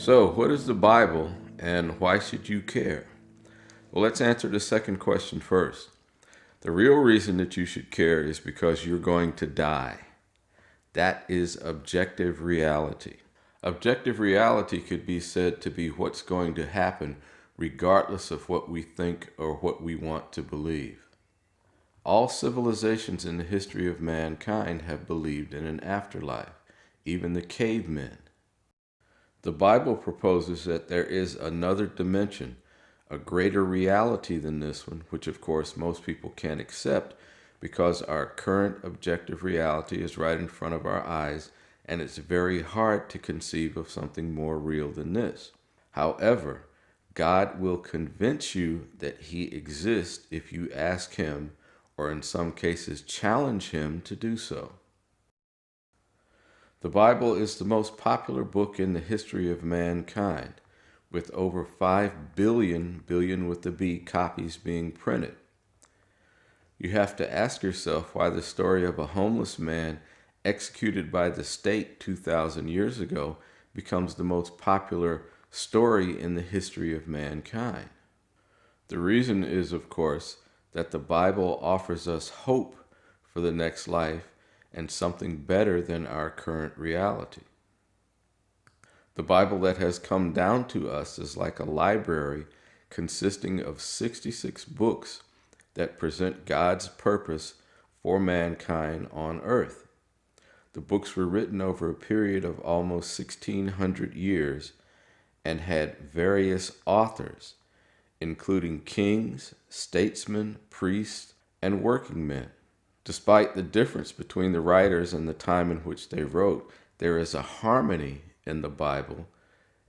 So, what is the Bible and why should you care? Well, let's answer the second question first. The real reason that you should care is because you're going to die. That is objective reality. Objective reality could be said to be what's going to happen regardless of what we think or what we want to believe. All civilizations in the history of mankind have believed in an afterlife, even the cavemen. The Bible proposes that there is another dimension, a greater reality than this one, which of course most people can't accept because our current objective reality is right in front of our eyes, and it's very hard to conceive of something more real than this. However, God will convince you that He exists if you ask Him, or in some cases challenge Him to do so. The Bible is the most popular book in the history of mankind, with over 5 billion with the B, copies being printed. You have to ask yourself why the story of a homeless man executed by the state 2,000 years ago becomes the most popular story in the history of mankind. The reason is, of course, that the Bible offers us hope for the next life and something better than our current reality. The Bible that has come down to us is like a library consisting of 66 books that present God's purpose for mankind on earth. The books were written over a period of almost 1,600 years and had various authors, including kings, statesmen, priests, and working men. Despite the difference between the writers and the time in which they wrote, there is a harmony in the Bible,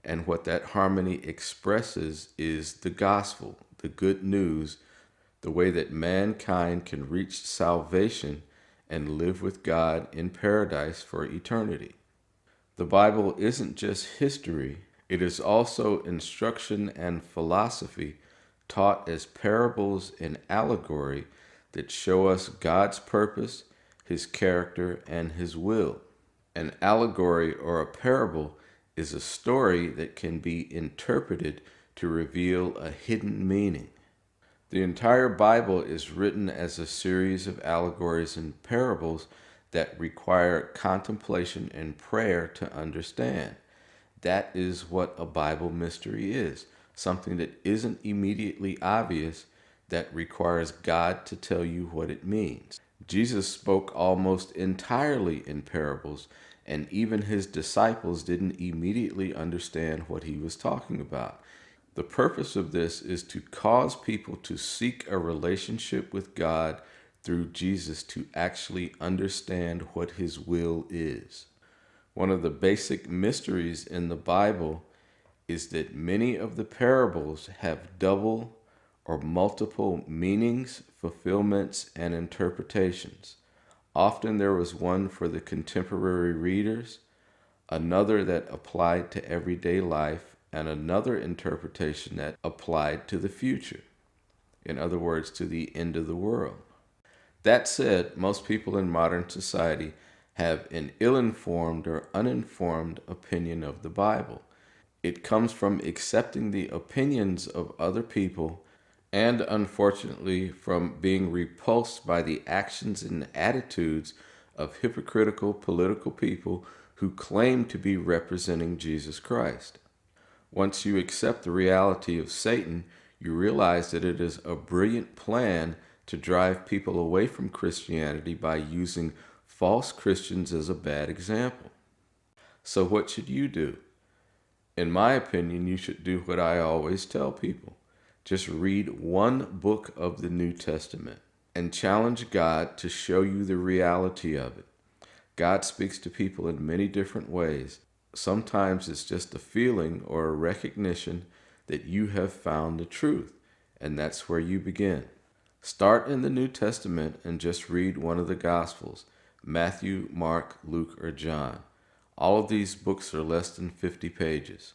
and what that harmony expresses is the gospel, the good news, the way that mankind can reach salvation and live with God in paradise for eternity. The Bible isn't just history, it is also instruction and philosophy taught as parables and allegory that show us God's purpose, His character, and His will. An allegory or a parable is a story that can be interpreted to reveal a hidden meaning. The entire Bible is written as a series of allegories and parables that require contemplation and prayer to understand. That is what a Bible mystery is, something that isn't immediately obvious, that requires God to tell you what it means. Jesus spoke almost entirely in parables, and even His disciples didn't immediately understand what He was talking about. The purpose of this is to cause people to seek a relationship with God through Jesus to actually understand what His will is. One of the basic mysteries in the Bible is that many of the parables have double or multiple meanings, fulfillments, and interpretations. Often there was one for the contemporary readers, another that applied to everyday life, and another interpretation that applied to the future. In other words, to the end of the world. That said, most people in modern society have an ill-informed or uninformed opinion of the Bible. It comes from accepting the opinions of other people and, unfortunately, from being repulsed by the actions and attitudes of hypocritical political people who claim to be representing Jesus Christ. Once you accept the reality of Satan, you realize that it is a brilliant plan to drive people away from Christianity by using false Christians as a bad example. So what should you do? In my opinion, you should do what I always tell people. Just read one book of the New Testament and challenge God to show you the reality of it. God speaks to people in many different ways. Sometimes it's just a feeling or a recognition that you have found the truth, and that's where you begin. Start in the New Testament and just read one of the Gospels, Matthew, Mark, Luke, or John. All of these books are less than 50 pages.